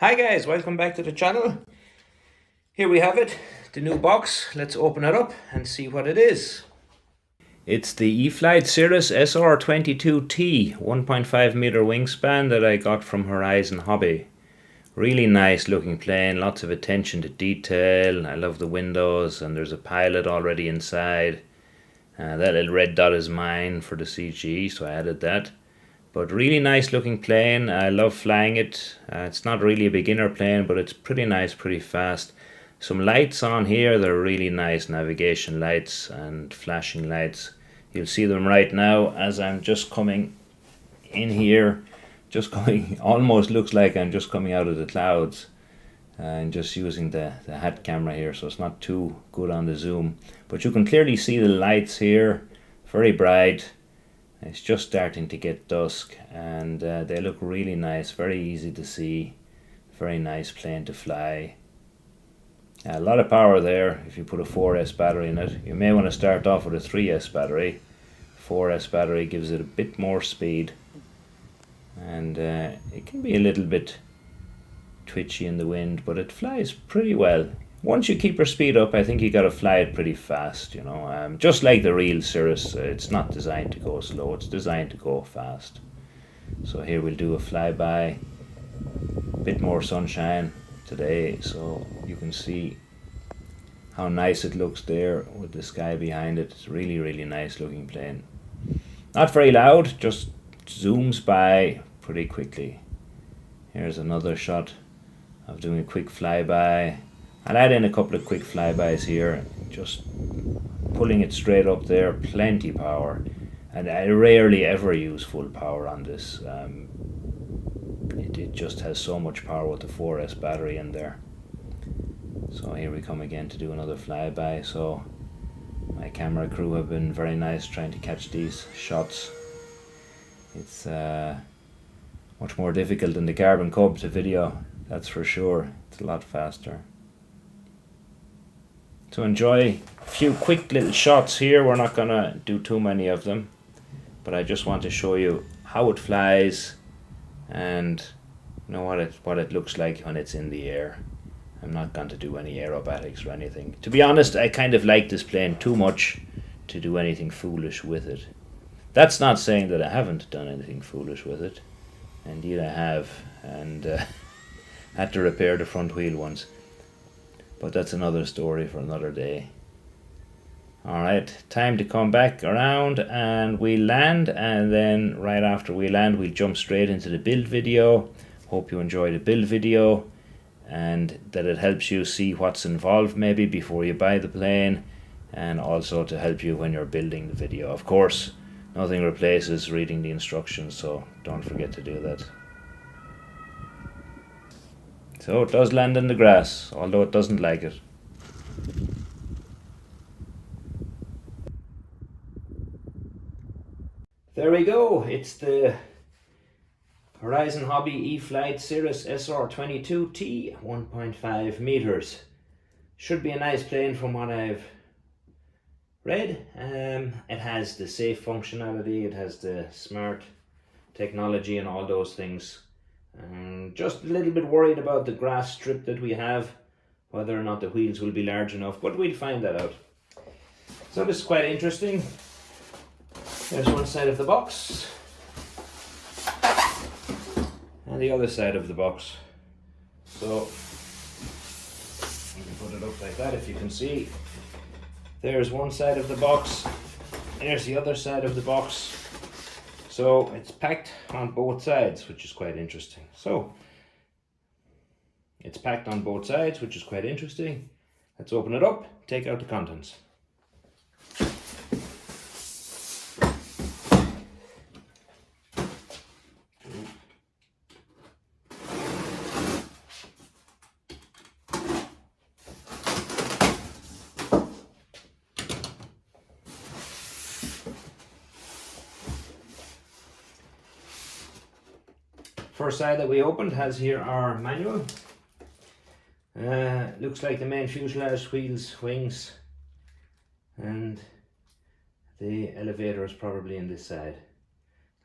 Hi guys, welcome back to the channel. Here we have it, the new box. Let's open it up and see what it is. It's the E-Flite Cirrus SR22T 1.5 meter wingspan that I got from Horizon Hobby. Really nice looking plane, lots of attention to detail. I love the windows and there's a pilot already inside. That little red dot is mine for the CG, so I added that. But really nice looking plane. I love flying it. It's not really a beginner plane, but it's pretty nice, pretty fast. Some lights on here, they're really nice navigation lights and flashing lights. You'll see them right now as I'm just coming in here. Just coming, almost looks like I'm just coming out of the clouds. And just using the hat camera here, so it's not too good on the zoom. But you can clearly see the lights here, very bright. It's just starting to get dusk and they look really nice, very easy to see, very nice plane to fly. A lot of power there if you put a 4S battery in it. You may want to start off with a 3S battery. 4S battery gives it a bit more speed and it can be a little bit twitchy in the wind, but it flies pretty well. Once you keep your speed up, I think you got to fly it pretty fast, you know. Just like the real Cirrus, it's not designed to go slow, it's designed to go fast. So here we'll do a flyby, a bit more sunshine today, so you can see how nice it looks there with the sky behind it. It's really, really nice looking plane. Not very loud, just zooms by pretty quickly. Here's another shot of doing a quick flyby. I'll add in a couple of quick flybys here, just pulling it straight up there, plenty power. And I rarely ever use full power on this. It just has so much power with the 4S battery in there. So here we come again to do another flyby. So my camera crew have been very nice trying to catch these shots. It's much more difficult than the Carbon Cub to video, that's for sure. It's a lot faster. To enjoy a few quick little shots here. We're not gonna do too many of them, but I just want to show you how it flies and you know what it looks like when it's in the air. I'm not going to do any aerobatics or anything. To be honest, I kind of like this plane too much to do anything foolish with it. That's not saying that I haven't done anything foolish with it. Indeed I have, and had to repair the front wheel once. But that's another story for another day. Alright, time to come back around and we land, and then right after we land we'll jump straight into the build video. Hope you enjoy the build video and that it helps you see what's involved maybe before you buy the plane, and also to help you when you're building the video. Of course, nothing replaces reading the instructions, so don't forget to do that. So it does land in the grass, although it doesn't like it. There we go, it's the Horizon Hobby E-Flite Cirrus SR22T 1.5 meters. Should be a nice plane from what I've read. It has the safe functionality, it has the smart technology and all those things. Just a little bit worried about the grass strip that we have, whether or not the wheels will be large enough, but we'll find that out. So this is quite interesting. There's one side of the box and the other side of the box. So you can put it up like that if you can see. There's one side of the box, there's the other side of the box. So it's packed on both sides, which is quite interesting. So it's packed on both sides, which is quite interesting. Let's open it up, take out the contents. First side that we opened has here our manual. Looks like the main fuselage, wheels, wings, and the elevator is probably in this side.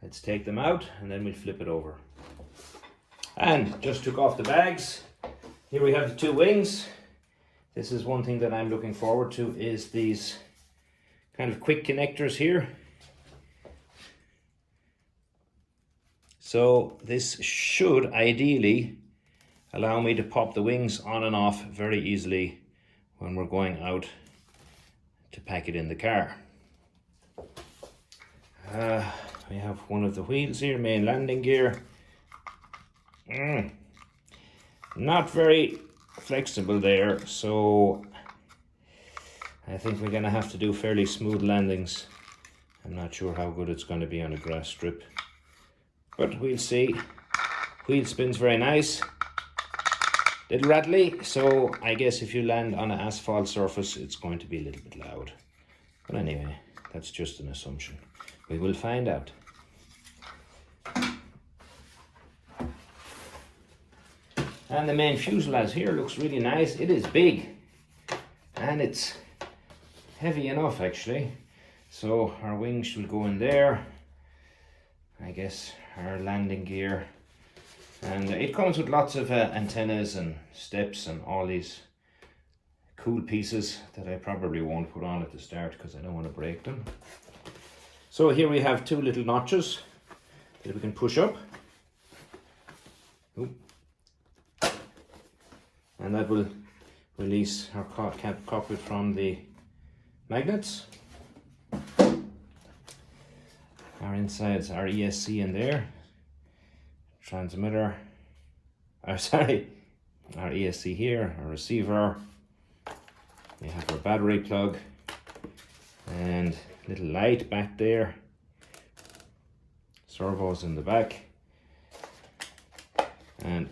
Let's take them out and then we'll flip it over. And just took off the bags. Here we have the two wings. This is one thing that I'm looking forward to, is these kind of quick connectors here. So this should ideally allow me to pop the wings on and off very easily when we're going out to pack it in the car. We have one of the wheels here, main landing gear. Not very flexible there, so I think we're going to have to do fairly smooth landings. I'm not sure how good it's going to be on a grass strip, but we'll see. Wheel spins very nice, little rattly, so I guess if you land on an asphalt surface it's going to be a little bit loud. But anyway, that's just an assumption. We will find out. And the main fuselage here looks really nice. It is big and it's heavy enough actually. So our wings will go in there. I guess our landing gear. And it comes with lots of antennas and steps and all these cool pieces that I probably won't put on at the start because I don't want to break them. So here we have two little notches that we can push up. Oop. And that will release our cockpit from the magnets. Our insides are ESC in there. Transmitter, our ESC here, our receiver. We have our battery plug and little light back there. Servos in the back. And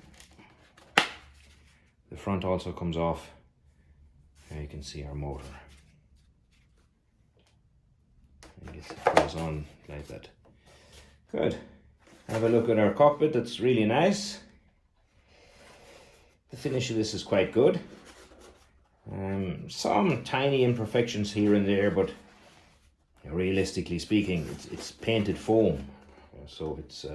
the front also comes off. There you can see our motor. I guess it goes on like that. Good. Have a look at our cockpit. That's really nice. The finish of this is quite good. Some tiny imperfections here and there, but realistically speaking, it's painted foam, so it's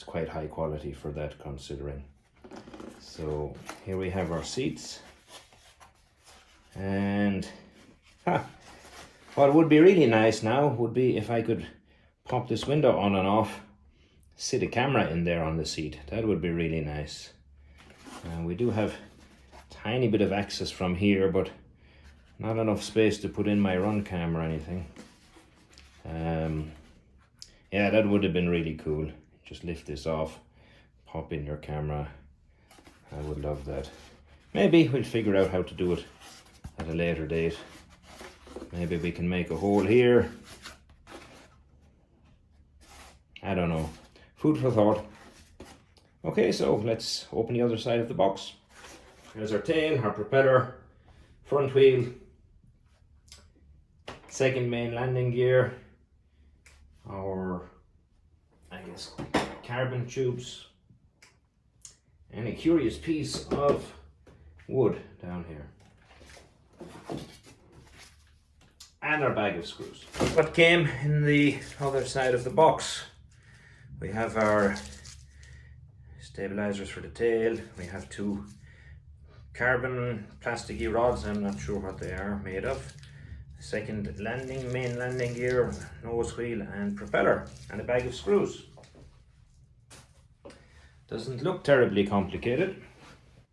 quite high quality for that considering. So here we have our seats, and what would be really nice now would be if I could pop this window on and off, sit a camera in there on the seat. That would be really nice. We do have a tiny bit of access from here, but not enough space to put in my run cam or anything. Yeah, that would have been really cool. Just lift this off, pop in your camera. I would love that. Maybe we'll figure out how to do it at a later date. Maybe we can make a hole here. I don't know. Food for thought. Okay, so let's open the other side of the box. There's our tail, our propeller, front wheel, second main landing gear, our, I guess, carbon tubes, and a curious piece of wood down here. And our bag of screws. What came in the other side of the box? We have our stabilizers for the tail. We have two carbon plasticky rods. I'm not sure what they are made of. Second main landing gear, nose wheel and propeller, and a bag of screws. Doesn't look terribly complicated.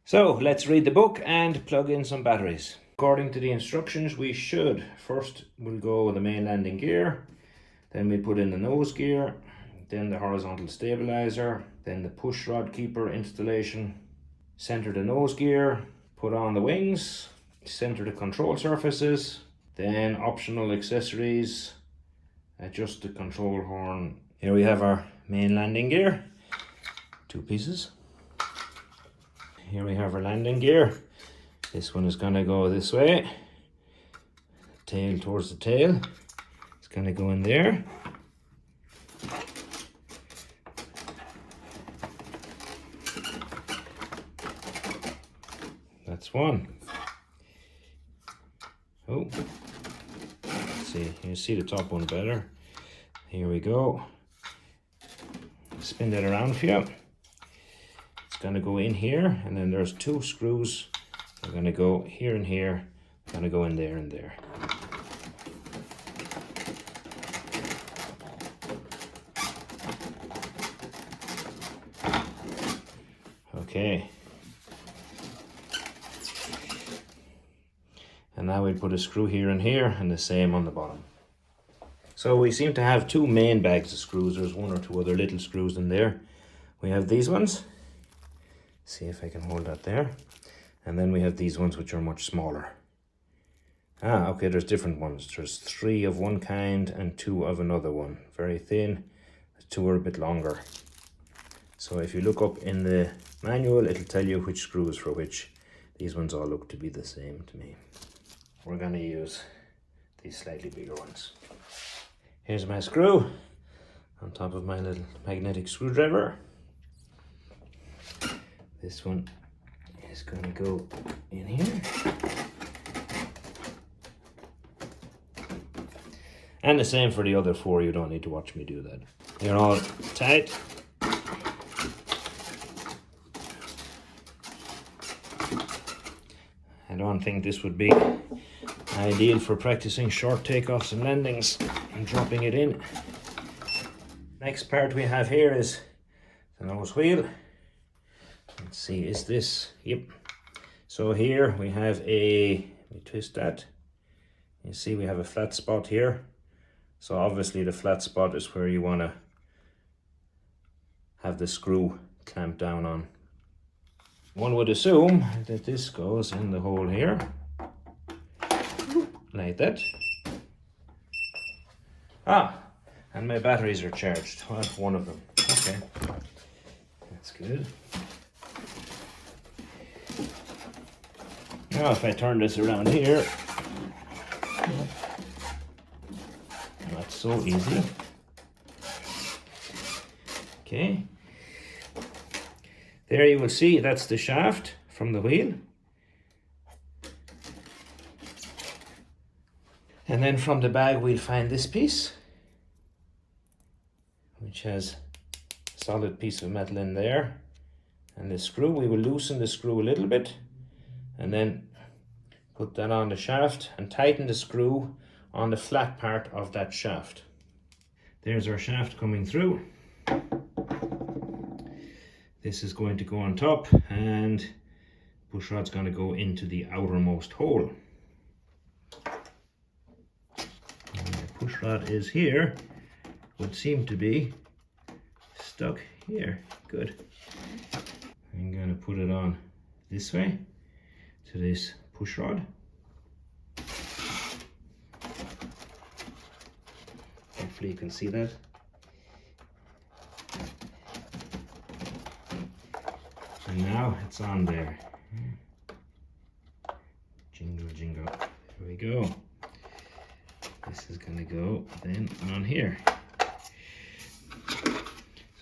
So let's read the book and plug in some batteries. According to the instructions, we should first we'll go with the main landing gear, then we put in the nose gear, then the horizontal stabilizer, then the push rod keeper installation, center the nose gear, put on the wings, center the control surfaces, then optional accessories, adjust the control horn. Here we have our main landing gear, two pieces. Here we have our landing gear. This one is going to go this way, tail towards the tail. It's going to go in there. That's one. Oh, let's see, you see the top one better. Here we go. Spin that around for you. going to go in here, and then there's 2 screws. They're going to go here and here. They're going to go in there and there. Okay. And now we put a screw here and here, and the same on the bottom. So we seem to have 2 main bags of screws. There's 1 or 2 other little screws in there. We have these ones. See if I can hold that there. And then we have these ones which are much smaller. Ah, okay, there's different ones. There's 3 of one kind and 2 of another one. Very thin. The 2 are a bit longer. So if you look up in the manual, it'll tell you which screw is for which. These ones all look to be the same to me. We're going to use these slightly bigger ones. Here's my screw on top of my little magnetic screwdriver. This one is going to go in here. And the same for the other 4, you don't need to watch me do that. They're all tight. I don't think this would be ideal for practicing short takeoffs and landings and dropping it in. Next part we have here is the nose wheel. Let's see, is this? Yep. So here we have we twist that. You see we have a flat spot here. So obviously the flat spot is where you want to have the screw clamped down on. One would assume that this goes in the hole here, like that. Ah, and my batteries are charged. Well, 1 of them. Okay, that's good. Now if I turn this around here, not so easy. Okay. There you will see that's the shaft from the wheel. And then from the bag we'll find this piece, which has a solid piece of metal in there. And the screw, we will loosen the screw a little bit and then put that on the shaft and tighten the screw on the flat part of that shaft. There's our shaft coming through. This is going to go on top, and push rod's going to go into the outermost hole. And the push rod is here, would seem to be stuck here. Good. I'm going to put it on this way to this push rod. Hopefully you can see that. And now it's on there. Jingle, jingle. There we go. This is going to go then on here. So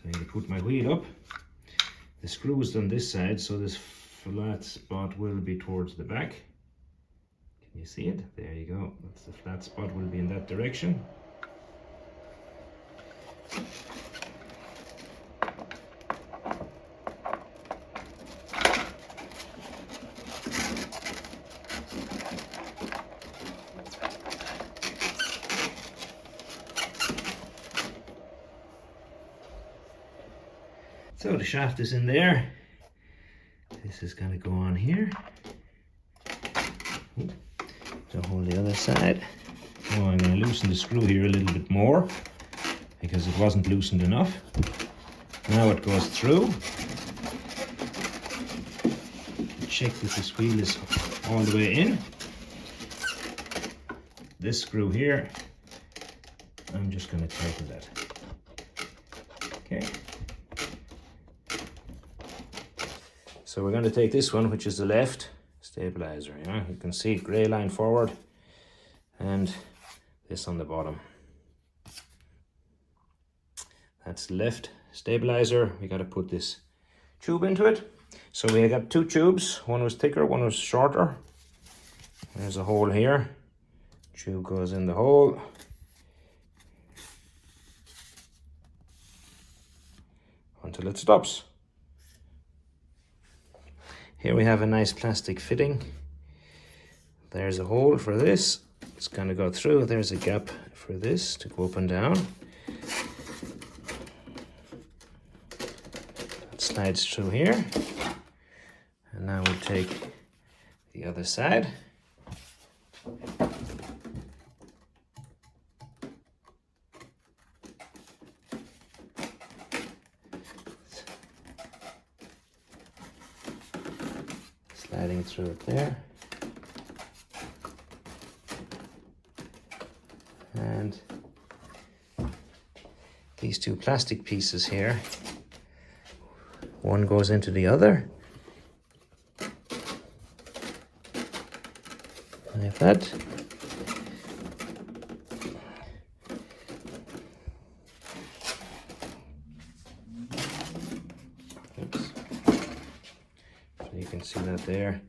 I'm going to put my wheel up. The screw is on this side, so this flat spot will be towards the back. Can you see it? There you go. That's the flat spot, will be in that direction. So the shaft is in there. This is going to go on here. So hold the other side. Oh, I'm going to loosen the screw here a little bit more because it wasn't loosened enough. Now it goes through. Check that this wheel is all the way in. This screw here, I'm just going to tighten that. Okay. So we're going to take this one, which is the left stabilizer. Yeah, you can see grey line forward and this on the bottom. That's the left stabilizer. We got to put this tube into it. So we got 2 tubes. One was thicker, one was shorter. There's a hole here. Tube goes in the hole. Until it stops. Here we have a nice plastic fitting. There's a hole for this. It's going to go through. There's a gap for this to go up and down. It slides through here. And now we'll take the other side. Sliding through it there. And these two plastic pieces here, one goes into the other, like that. Oops. So you can see that there.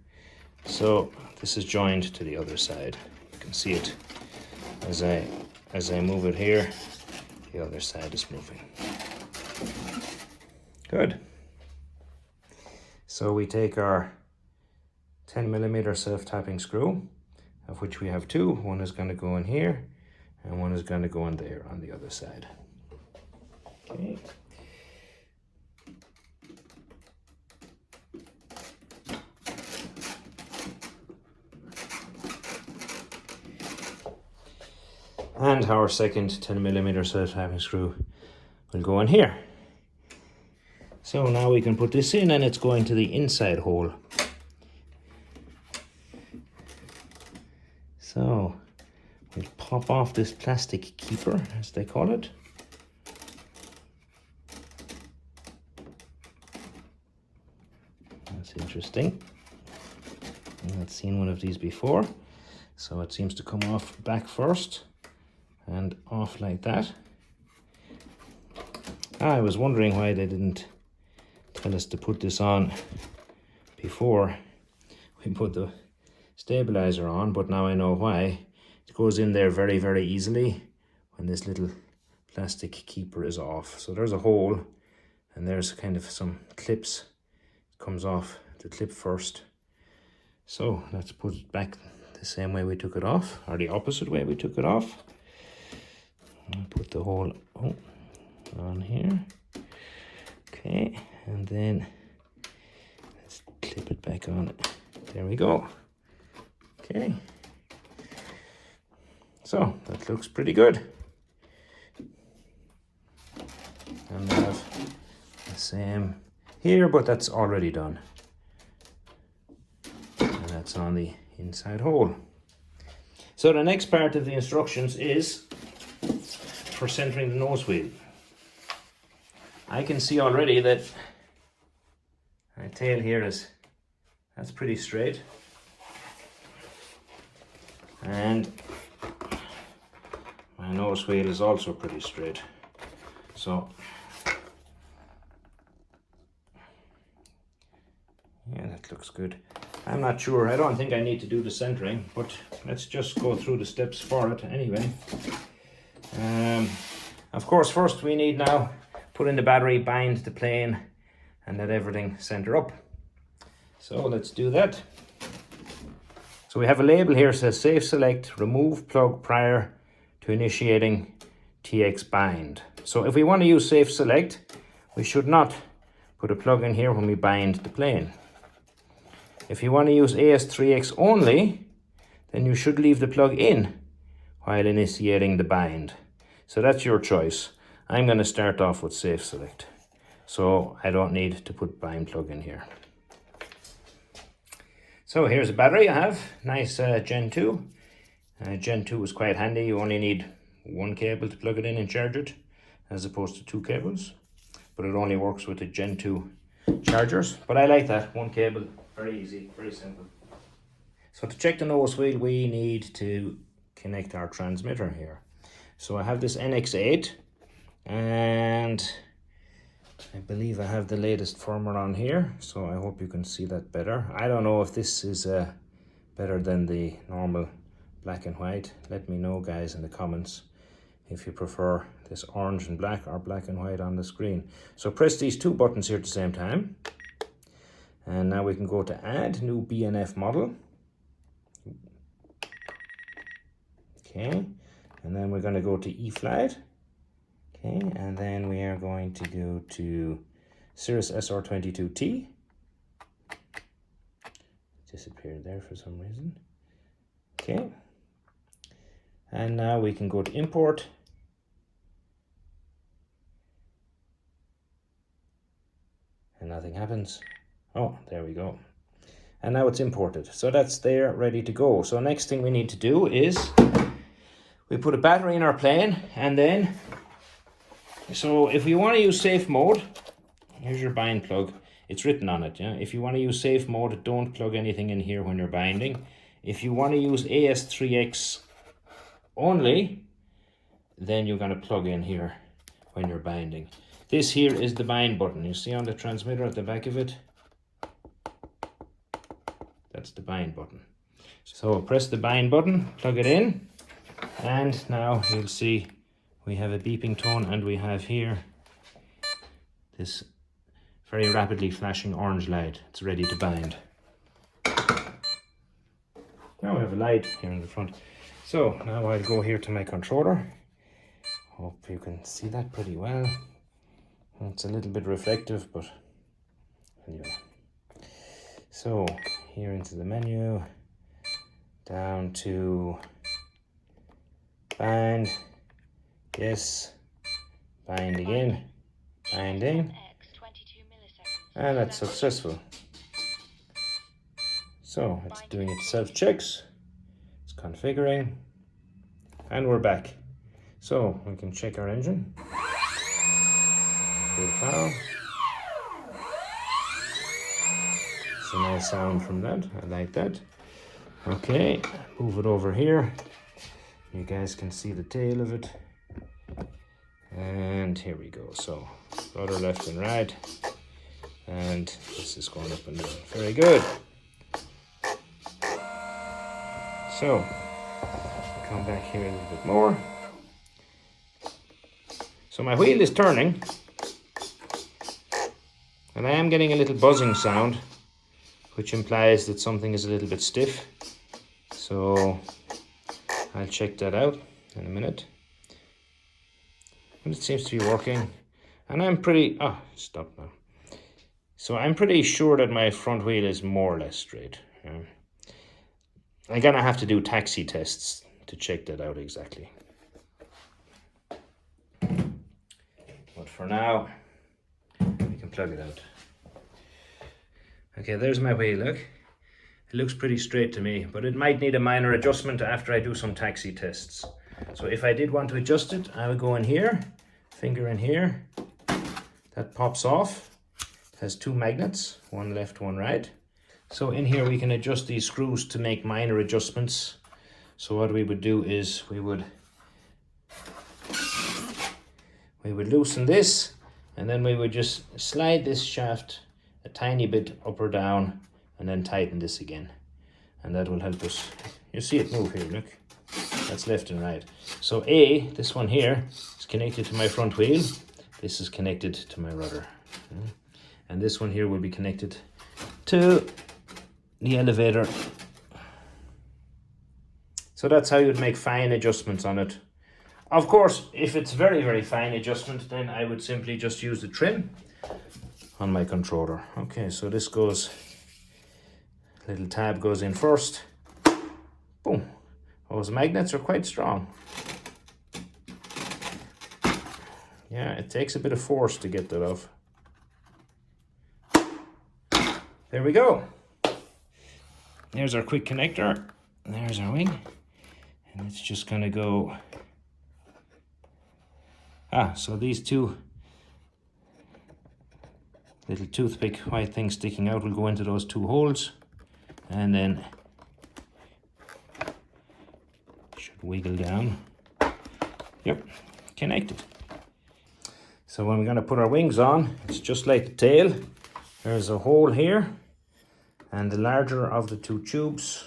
So this is joined to the other side. You can see it as I move it here, the other side is moving. Good. So we take our 10mm self-tapping screw, of which we have two. One is going to go in here and one is going to go in there on the other side. Okay. And our second 10mm self-tapping screw will go in here. So now we can put this in, and it's going to the inside hole. So we'll pop off this plastic keeper, as they call it. That's interesting. I've not seen one of these before. So it seems to come off back first and off like that. I was wondering why they didn't tell us to put this on before we put the stabilizer on, but now I know why. It goes in there very, very easily when this little plastic keeper is off. So there's a hole and there's kind of some clips. It comes off the clip first. So let's put it back the same way we took it off, or the opposite way we took it off. I'll put the hole on here. Okay, and then let's clip it back on. There we go. Okay. So that looks pretty good. And we have the same here, but that's already done. And that's on the inside hole. So the next part of the instructions is for centering the nose wheel. I can see already that my tail here that's pretty straight, and my nose wheel is also pretty straight. So yeah, that looks good. I'm not sure, I don't think I need to do the centering, but let's just go through the steps for it anyway. Of course, first we need now put in the battery, bind the plane, and let everything center up. So let's do that. So we have a label here that says safe select, remove plug prior to initiating TX bind. So if we want to use safe select, we should not put a plug in here when we bind the plane. If you want to use AS3X only, then you should leave the plug in while initiating the bind. So that's your choice. I'm going to start off with safe select, so I don't need to put bind plug in here. So here's a battery I have, nice Gen 2. Gen 2 is quite handy. You only need one cable to plug it in and charge it, as opposed to two cables. But it only works with the Gen 2 chargers. But I like that, one cable, very easy, very simple. So to check the nose wheel, we need to connect our transmitter here. So I have this NX8, and I believe I have the latest firmware on here, so I hope you can see that better. I don't know if this is better than the normal black and white. Let me know, guys, in the comments if you prefer this orange and black or black and white on the screen. So press these two buttons here at the same time, And now we can go to add new BNF model. Okay, and then we're going to go to E-Flite. Okay, and then we are going to go to Cirrus SR22T. Disappeared there for some reason. Okay, and now we can go to import. And nothing happens. Oh, there we go. And now it's imported. So that's there, ready to go. So next thing we need to do is we put a battery in our plane, and then, so if you want to use safe mode, here's your bind plug. It's written on it, yeah. If you want to use safe mode, don't plug anything in here when you're binding. If you want to use AS3X only, then you're going to plug in here when you're binding. This here is the bind button. You see on the transmitter at the back of it? That's the bind button. So press the bind button, plug it in, and now you'll see we have a beeping tone, and we have here this very rapidly flashing orange light. It's ready to bind. Now we have a light here in the front. So now I'll go here to my controller. Hope you can see that pretty well. It's a little bit reflective, but anyway. So here into the menu, down to bind, yes, bind again, binding, and that's successful. So it's doing its self-checks, it's configuring, and we're back. So we can check our engine. Full power. It's a nice sound from that, I like that. Okay, move it over here. You guys can see the tail of it. And here we go. So rudder left and right. And this is going up and down. Very good. So come back here a little bit more. So my wheel is turning, and I am getting a little buzzing sound, which implies that something is a little bit stiff. So I'll check that out in a minute. And it seems to be working. And I'm pretty, stop now. So I'm pretty sure that my front wheel is more or less straight. I'm gonna have to do taxi tests to check that out exactly. But for now, we can plug it out. Okay, there's my wheel, look. It looks pretty straight to me, but it might need a minor adjustment after I do some taxi tests. So if I did want to adjust it, I would go in here, finger in here. That pops off. It has two magnets, one left, one right. So in here we can adjust these screws to make minor adjustments. So what we would do is we would loosen this, and then we would just slide this shaft a tiny bit up or down, and then tighten this again, and that will help us. You see it move here, look. That's left and right. So this one here is connected to my front wheel. This is connected to my rudder. And this one here will be connected to the elevator. So that's how you'd make fine adjustments on it. Of course, if it's very, very fine adjustment, then I would simply just use the trim on my controller. Okay, so this goes, little tab goes in first. Boom. Those magnets are quite strong. Yeah, it takes a bit of force to get that off. There we go. There's our quick connector. There's our wing. And it's just gonna go. So these two little toothpick white things sticking out will go into those two holes, and then should wiggle down. Yep, connected. So when we're going to put our wings on, it's just like the tail. There's a hole here, and the larger of the two tubes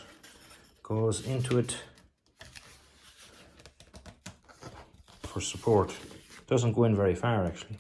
goes into it for support. Doesn't go in very far actually.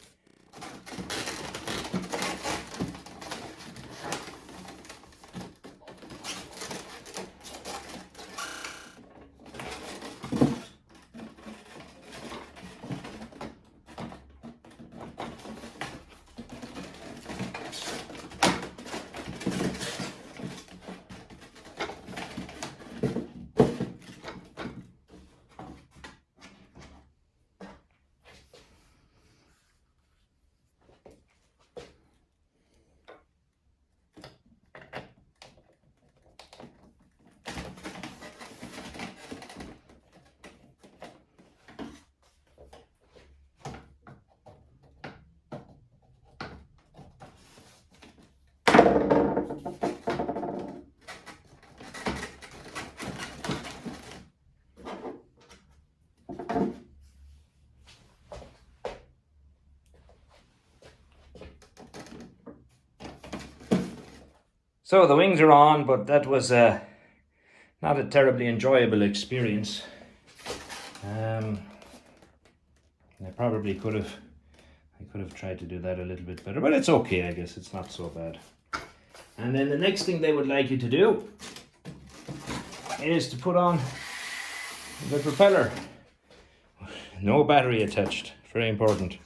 So the wings are on, but that was not a terribly enjoyable experience. I probably could have tried to do that a little bit better, but it's okay, I guess. It's not so bad. And then the next thing they would like you to do is to put on the propeller. No battery attached, very important.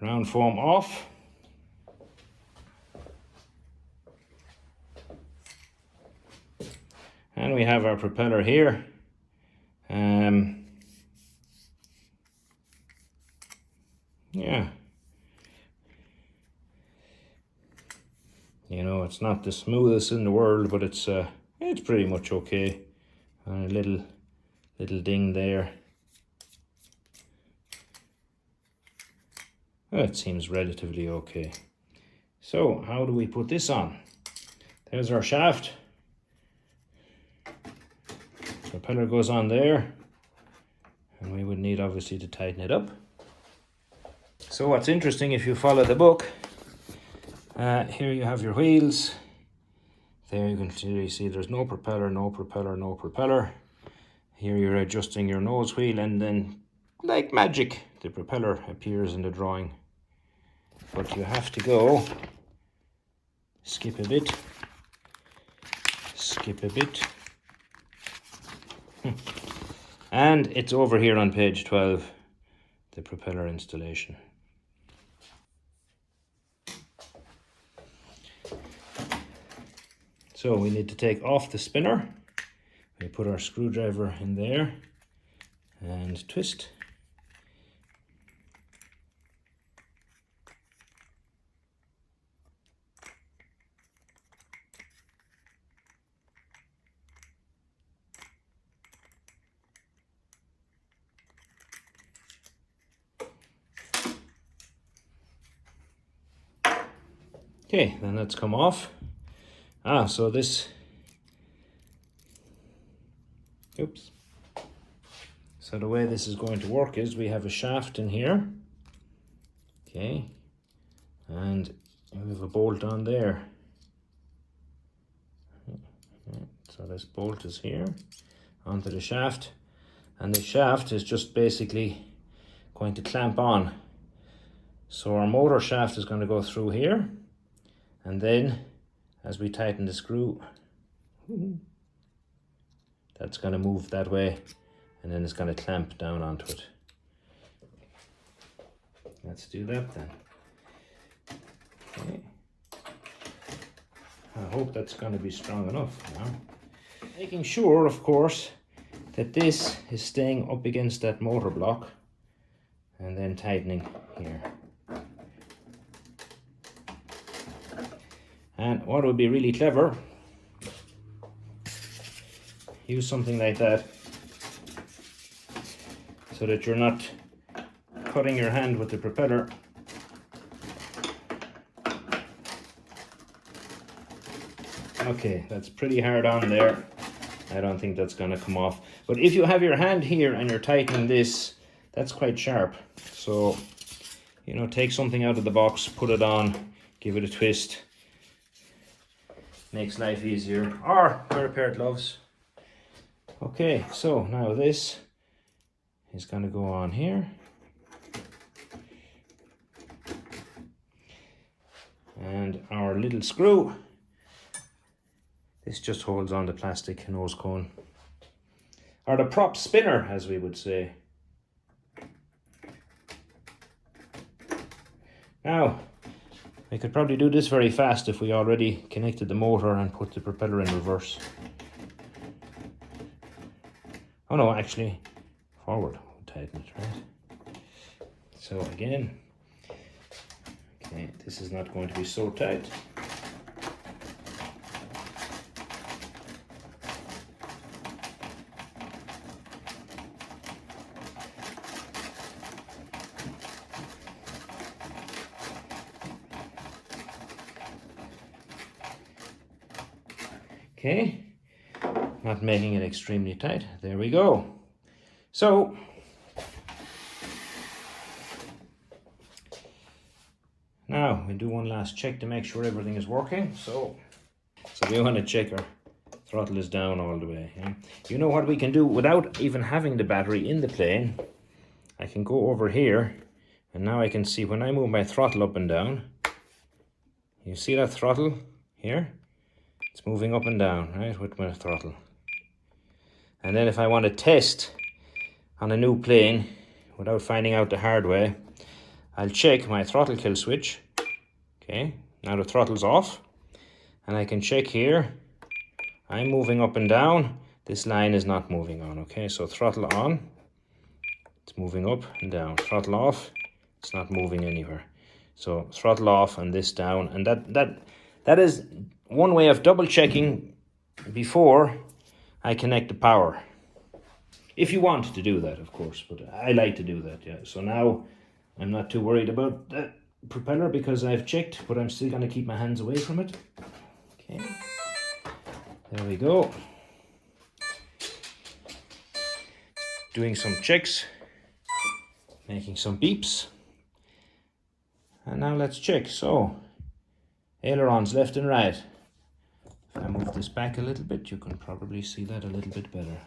Round foam off. And we have our propeller here. Yeah. You know, it's not the smoothest in the world, but it's pretty much okay. And a little ding there. Well, it seems relatively okay. So, how do we put this on? There's our shaft. Propeller goes on there, and we would need obviously to tighten it up. So what's interesting, if you follow the book, here you have your wheels. There you can clearly see there's no propeller, no propeller, no propeller. Here you're adjusting your nose wheel, and then like magic the propeller appears in the drawing. But you have to go skip a bit, skip a bit. And it's over here on page 12, the propeller installation. So we need to take off the spinner. We put our screwdriver in there and twist. Okay, then that's come off. So this, oops. So the way this is going to work is we have a shaft in here. Okay, and we have a bolt on there. So this bolt is here onto the shaft, and the shaft is just basically going to clamp on. So our motor shaft is going to go through here, and then as we tighten the screw, that's going to move that way, and then it's going to clamp down onto it. Let's do that then. Okay. I hope that's going to be strong enough now. Making sure, of course, that this is staying up against that motor block, and then tightening here. And what would be really clever, use something like that so that you're not cutting your hand with the propeller. Okay, that's pretty hard on there. I don't think that's going to come off. But if you have your hand here and you're tightening this, that's quite sharp. So, you know, take something out of the box, put it on, give it a twist. Makes life easier. Or wear a pair of gloves. Okay, so now this is going to go on here. And our little screw, this just holds on the plastic nose cone. Or the prop spinner, as we would say. Now, I could probably do this very fast if we already connected the motor and put the propeller in reverse. Oh no, actually, forward. We'll tighten it, right? So again, okay, this is not going to be so tight. Okay, not making it extremely tight. There we go. So, Now we'll do one last check to make sure everything is working. So we want to check our throttle is down all the way. Yeah? You know what we can do without even having the battery in the plane? I can go over here, and now I can see when I move my throttle up and down. You see that throttle here? It's moving up and down, right, with my throttle. And then if I want to test on a new plane without finding out the hard way, I'll check my throttle kill switch. Okay, now the throttle's off, and I can check here. I'm moving up and down. This line is not moving on. Okay, so throttle on, it's moving up and down. Throttle off, it's not moving anywhere. So throttle off and this down, and that is one way of double checking before I connect the power. If you want to do that, of course, but I like to do that. Yeah. So now I'm not too worried about that propeller because I've checked, but I'm still going to keep my hands away from it. Okay, there we go. Doing some checks, making some beeps. And now let's check. So, ailerons left and right. If I move this back a little bit, you can probably see that a little bit better.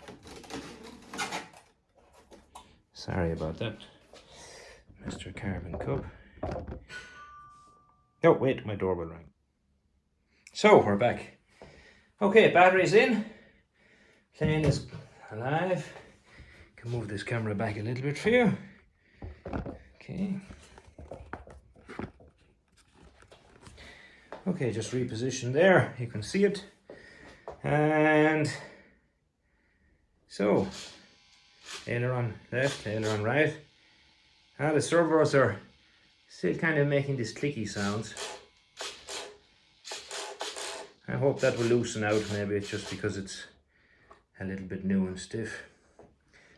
Sorry about that, Mr. Carbon Cup. Oh, wait, my doorbell rang. So, we're back. Okay, battery's in. Plane is alive. Can move this camera back a little bit for you. Okay. Okay, just reposition there. You can see it. And so, aileron left, aileron right. The servos are still kind of making these clicky sounds. I hope that will loosen out. Maybe it's just because it's a little bit new and stiff.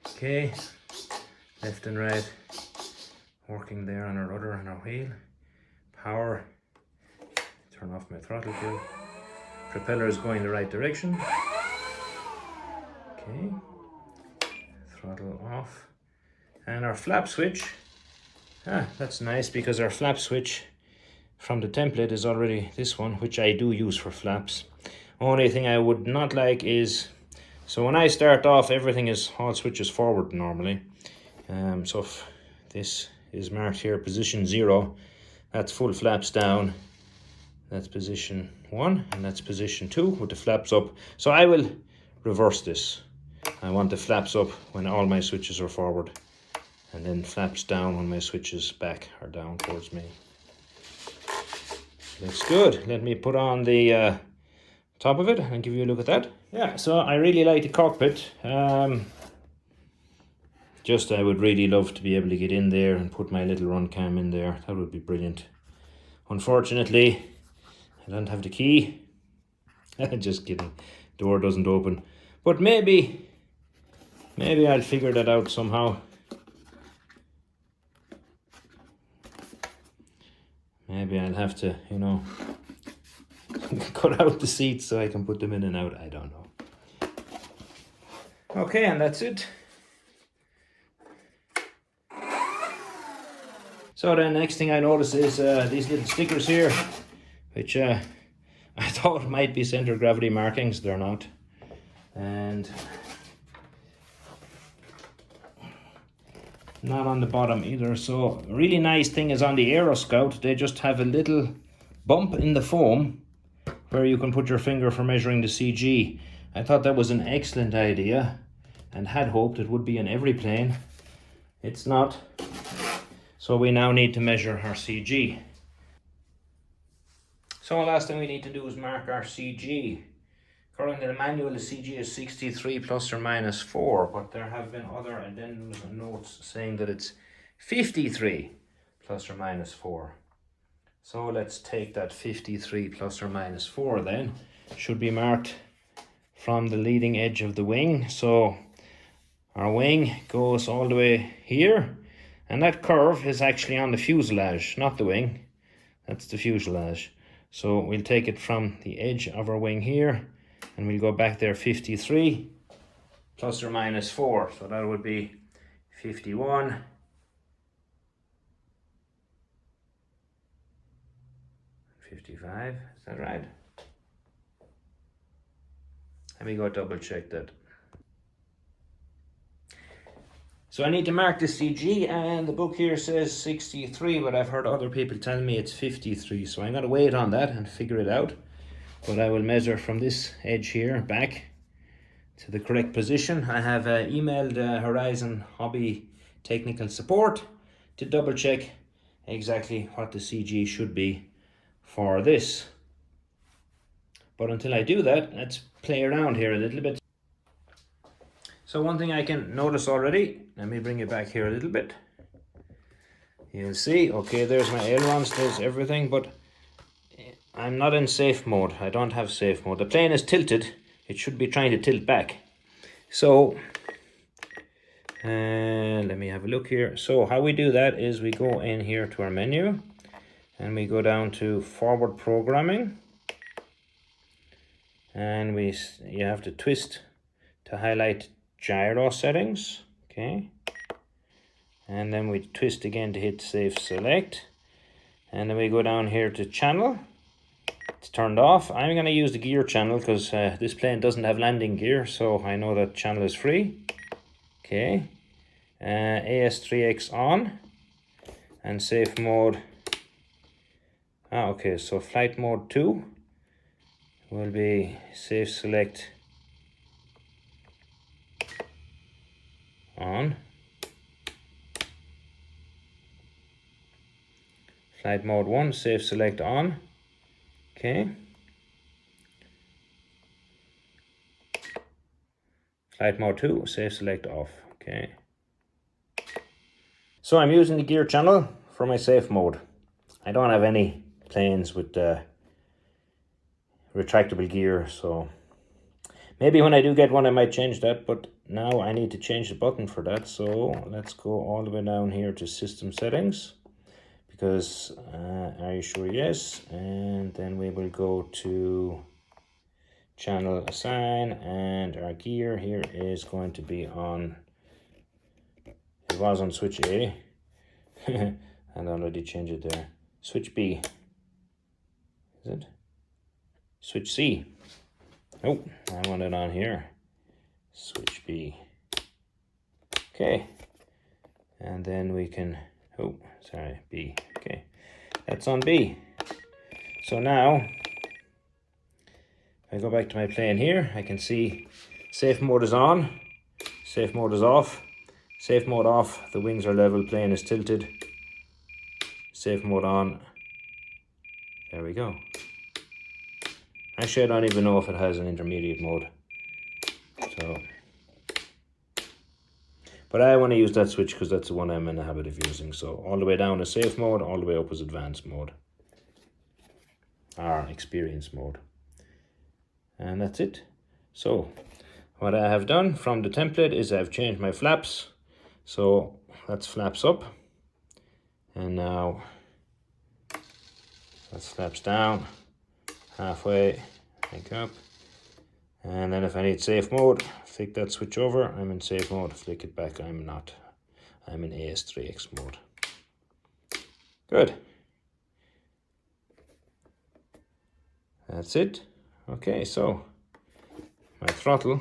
Okay, left and right, working there on our rudder and our wheel. Power, turn off my throttle kill. Propeller is going the right direction. Okay, throttle off. And our flap switch, that's nice because our flap switch from the template is already this one, which I do use for flaps. Only thing I would not like is, so when I start off, everything is all switches forward normally. So if this is marked here, position 0, that's full flaps down. That's position 1, and that's position 2 with the flaps up. So I will reverse this. I want the flaps up when all my switches are forward, and then flaps down when my switches back are down towards me. Looks good. Let me put on the top of it and give you a look at that. Yeah, so I really like the cockpit. I would really love to be able to get in there and put my little run cam in there. That would be brilliant. Unfortunately, I don't have the key. Just kidding. Door doesn't open. But maybe I'll figure that out somehow. Maybe I'll have to, cut out the seats so I can put them in and out. I don't know. Okay, and that's it. So the next thing I notice is these little stickers here, which I thought might be center gravity markings. They're not. And not on the bottom either. So a really nice thing is on the Aero Scout, they just have a little bump in the foam where you can put your finger for measuring the CG. I thought that was an excellent idea and had hoped it would be in every plane. It's not. So we now need to measure our CG. So the last thing we need to do is mark our CG. According to the manual, the CG is 63 plus or minus 4, but there have been other addendums and notes saying that it's 53 plus or minus 4. So let's take that 53 plus or minus 4 then. Should be marked from the leading edge of the wing. So our wing goes all the way here, and that curve is actually on the fuselage, not the wing. That's the fuselage. So we'll take it from the edge of our wing here, and we'll go back there 53 plus or minus 4. So that would be 51 55, is that right? Let me go double check that. So I need to mark the CG, and the book here says 63, but I've heard other people telling me it's 53, so I'm going to wait on that and figure it out. But I will measure from this edge here back to the correct position. I have emailed Horizon Hobby Technical Support to double check exactly what the CG should be for this. But until I do that, let's play around here a little bit. So one thing I can notice already, let me bring it back here a little bit. You'll see, okay, there's my ailerons, there's everything, but I'm not in safe mode. I don't have safe mode. The plane is tilted. It should be trying to tilt back. So, let me have a look here. So how we do that is we go in here to our menu and we go down to forward programming. And you have to twist to highlight gyro settings, okay, and then we twist again to hit safe select, and then we go down here to channel. It's turned off. I'm going to use the gear channel because this plane doesn't have landing gear, so I know that channel is free. Okay, AS3X on and safe mode. Okay, so flight mode 2 will be safe select on. Flight mode 1, safe select on. Okay. Flight mode 2, safe select off. Okay. So I'm using the gear channel for my safe mode. I don't have any planes with retractable gear, so maybe when I do get one I might change that, but now I need to change the button for that. So let's go all the way down here to system settings, because are you sure? Yes. And then we will go to channel assign, and our gear here is going to be on, it was on switch A and I already changed it there. Switch B, is it? Switch C. Oh, I want it on here. Switch B. Okay. And then we can, oh, sorry, B. Okay. That's on B. So now, if I go back to my plane here, I can see safe mode is on, safe mode is off, safe mode off, the wings are level, plane is tilted, safe mode on. There we go. Actually, I don't even know if it has an intermediate mode. So, but I want to use that switch because that's the one I'm in the habit of using. So all the way down is safe mode, all the way up is advanced mode, or experience mode. And that's it. So what I have done from the template is I've changed my flaps. So that's flaps up. And now that's flaps down, halfway, link up. And then if I need safe mode, flick that switch over, I'm in safe mode. Flick it back, I'm not. I'm in AS3X mode. Good. That's it. Okay, so my throttle.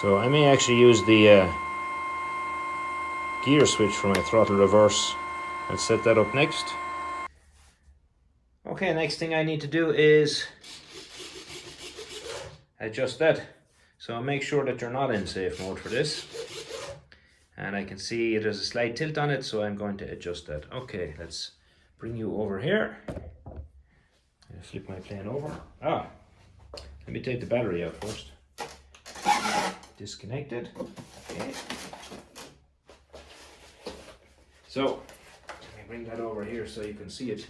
So I may actually use the gear switch for my throttle reverse and set that up next. Okay, next thing I need to do is adjust that. So make sure that you're not in safe mode for this. And I can see there's a slight tilt on it, so I'm going to adjust that. Okay, let's bring you over here. I'll flip my plane over. Let me take the battery out first. Disconnected. Okay. So let me bring that over here so you can see it.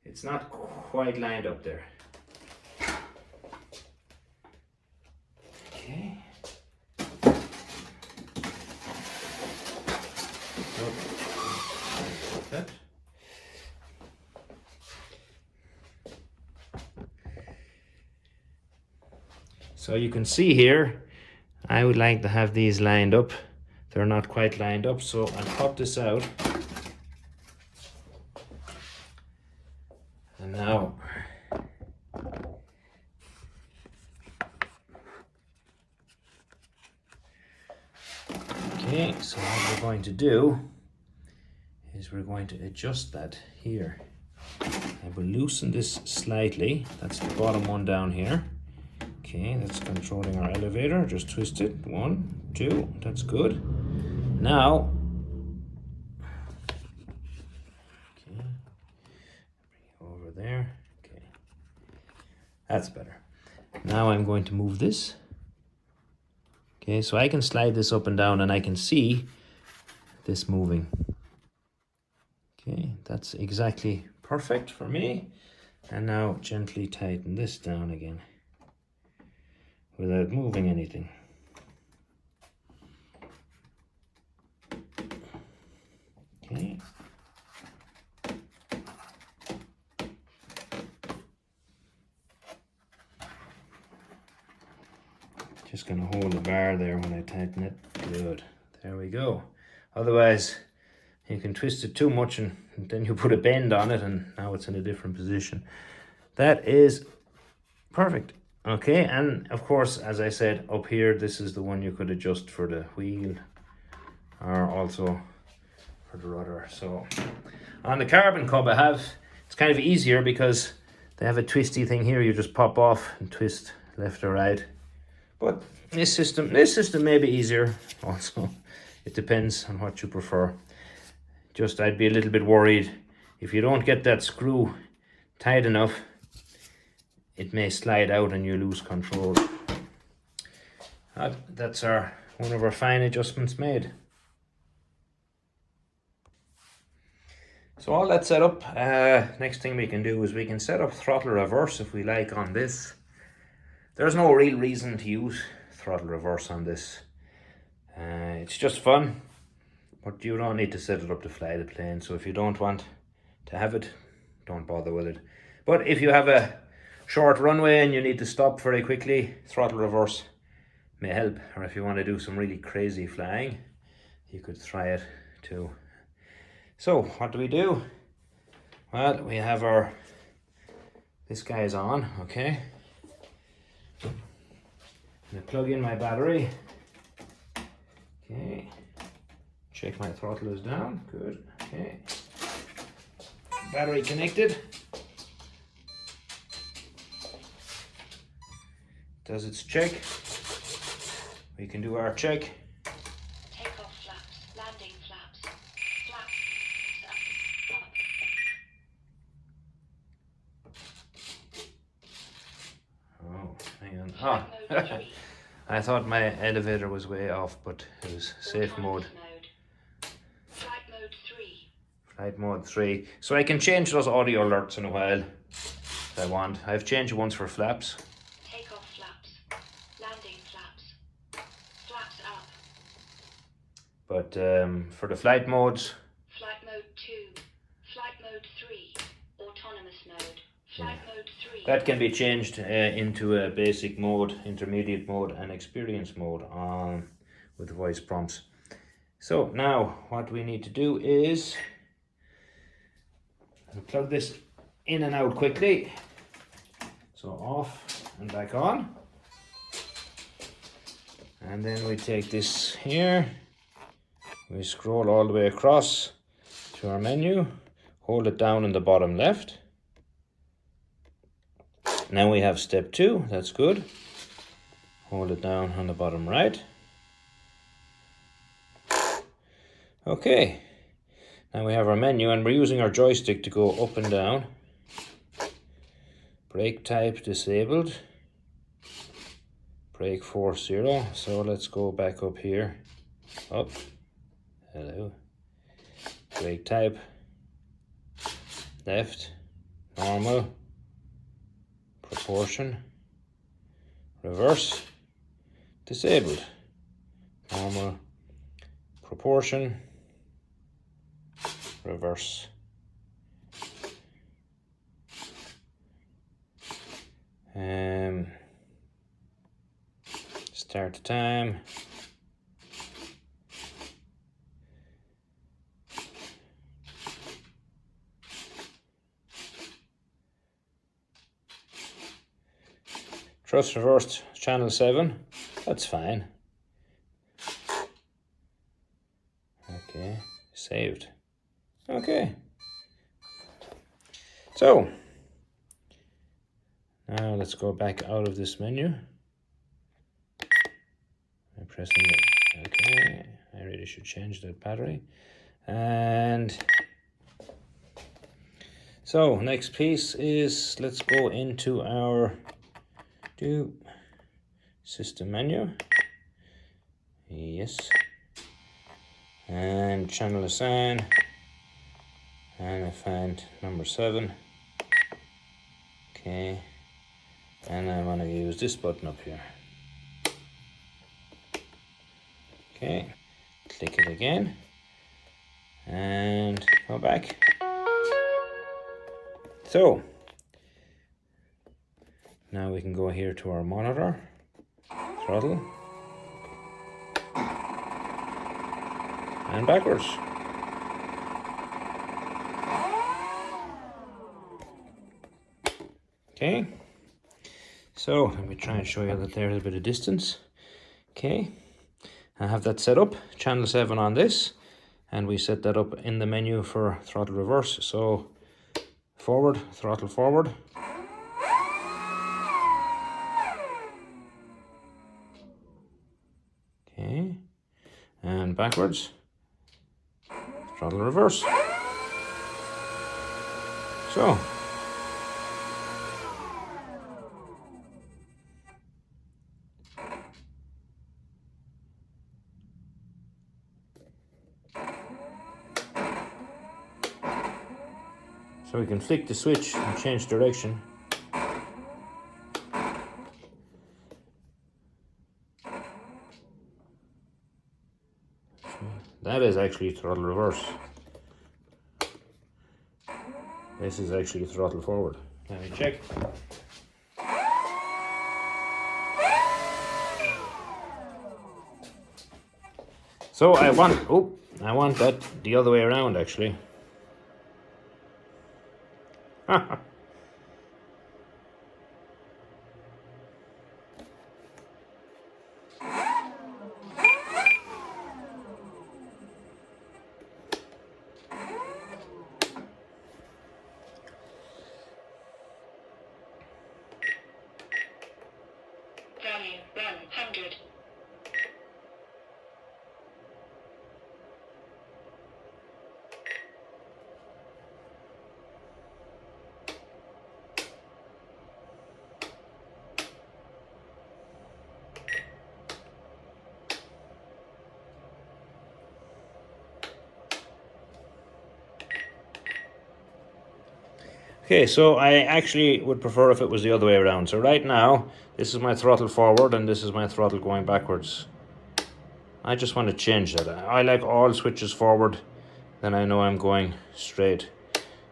It's not quite lined up there. Okay. That. So you can see here, I would like to have these lined up. They're not quite lined up, so I'll pop this out. And now okay, so what we're going to do is we're going to adjust that here. I will loosen this slightly. That's the bottom one down here. Okay, that's controlling our elevator. Just twist it. 1, 2, that's good. Now, okay, bring it over there. Okay, that's better. Now I'm going to move this. Okay, so I can slide this up and down and I can see this moving. Okay, that's exactly perfect for me. And now gently tighten this down again without moving anything. Okay. Just gonna hold the bar there when I tighten it. Good. There we go. Otherwise, you can twist it too much and then you put a bend on it and now it's in a different position. That is perfect. Okay, and of course, as I said, up here, this is the one you could adjust for the wheel or also for the rudder. So on the Carbon Cub I have, it's kind of easier because they have a twisty thing here. You just pop off and twist left or right. But this system may be easier also. It depends on what you prefer. Just I'd be a little bit worried if you don't get that screw tight enough, it may slide out and you lose control. That's one of our fine adjustments made. So all that set up, next thing we can do is we can set up throttle reverse if we like on this. There's no real reason to use throttle reverse on this. It's just fun, but you don't need to set it up to fly the plane. So if you don't want to have it, don't bother with it. But if you have a short runway and you need to stop very quickly, throttle reverse may help. Or if you want to do some really crazy flying, you could try it too. So what do? Well, we have this guy is on, okay. I'm gonna plug in my battery. Okay. Check my throttle is down. Good. Okay. Battery connected. Does its check. We can do our check. Takeoff flaps, landing flaps, flaps up. Oh, hang on. Ah. I thought my elevator was way off, but it was safe mode. Flight mode 3. Flight mode 3. So I can change those audio alerts in a while if I want. I've changed once for flaps. Takeoff flaps, landing flaps, flaps up. But for the flight modes, flight mode 2, flight mode 3, autonomous mode, flight mode 3. that can be changed into a basic mode, intermediate mode, and experience mode with voice prompts. So now what we need to do is plug this in and out quickly. So off and back on. And then we take this here, we scroll all the way across to our menu, hold it down in the bottom left. Now we have step 2, that's good. Hold it down on the bottom right. Okay, now we have our menu and we're using our joystick to go up and down. Brake type disabled. Brake force 0. So let's go back up here. Up. Hello. Brake type. Left. Normal. Proportion. Reverse. Disabled. Normal. Proportion. Reverse. Start the time. Thrust reversed channel 7. That's fine. Okay, saved. Okay. So, now let's go back out of this menu. I'm pressing it. Okay, I really should change the battery. And so, next piece is, let's go into our system menu. Yes. And channel assign. And I find number 7. Okay. And I want to use this button up here. Okay. Click it again. And go back. So, now we can go here to our monitor, throttle, and backwards. Okay, so let me try and show you that there's a bit of distance. Okay, I have that set up, channel 7 on this, and we set that up in the menu for throttle reverse. So forward, throttle forward. Okay, and backwards, throttle reverse. So, we can flick the switch and change direction. That is actually throttle reverse. This is actually throttle forward. Let me check. So I want that the other way around actually. Value 100. Okay, so I actually would prefer if it was the other way around. So right now, this is my throttle forward and this is my throttle going backwards. I just want to change that. I like all switches forward, then I know I'm going straight.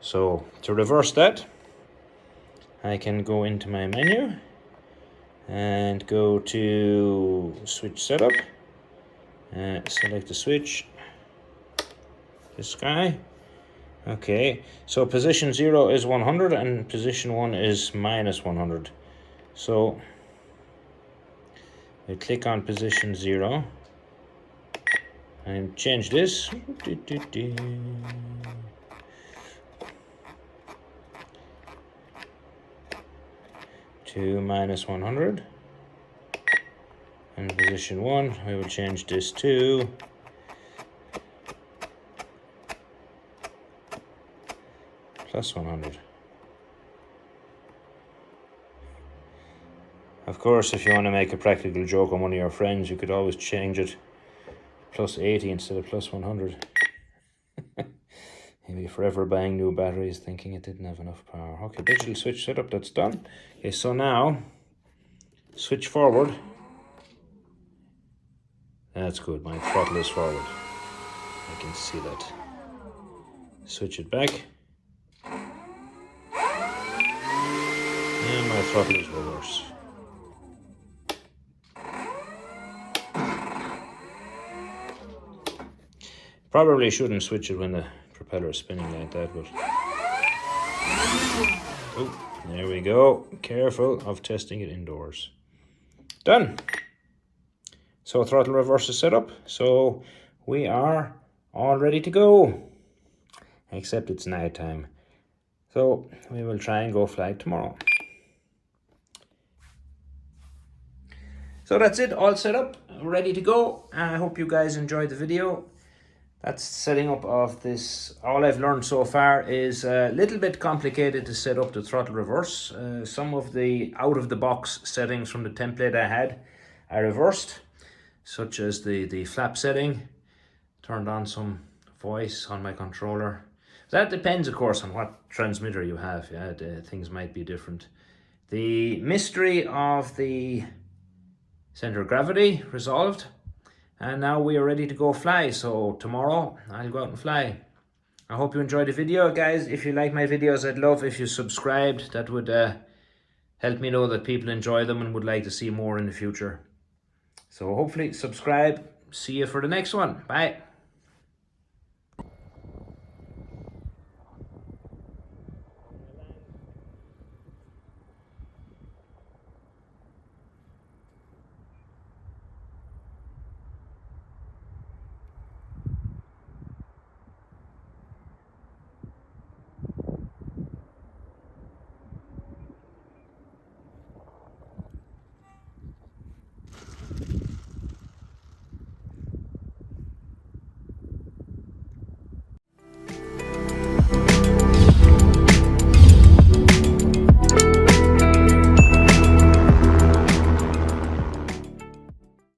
So to reverse that, I can go into my menu and go to switch setup, select the switch, this guy. Okay, so position 0 is 100 and position 1 is minus 100. So we click on position 0 and change this to minus 100. And position 1, we will change this to plus 100. Of course, if you want to make a practical joke on one of your friends, you could always change it plus 80 instead of plus 100. He'll be forever buying new batteries thinking it didn't have enough power. Okay, digital switch setup, that's done. Okay, so now, switch forward. That's good, my throttle is forward. I can see that. Switch it back. And my throttle is reverse. Probably shouldn't switch it when the propeller is spinning like that, but... Oh, there we go. Careful of testing it indoors. Done. So throttle reverse is set up. So we are all ready to go. Except it's night time. So we will try and go fly tomorrow. So that's it, all set up, ready to go. I hope you guys enjoyed the video. That's setting up of this. All I've learned so far is a little bit complicated to set up the throttle reverse. Some of the out-of-the-box settings from the template I had I reversed, such as the flap setting. Turned on some voice on my controller. That depends, of course, on what transmitter you have. Yeah, things might be different. The mystery of the center of gravity resolved. And now we are ready to go fly. So tomorrow I'll go out and fly. I hope you enjoyed the video, guys. If you like my videos, I'd love if you subscribed. That would help me know that people enjoy them and would like to see more in the future. So hopefully subscribe. See you for the next one. Bye.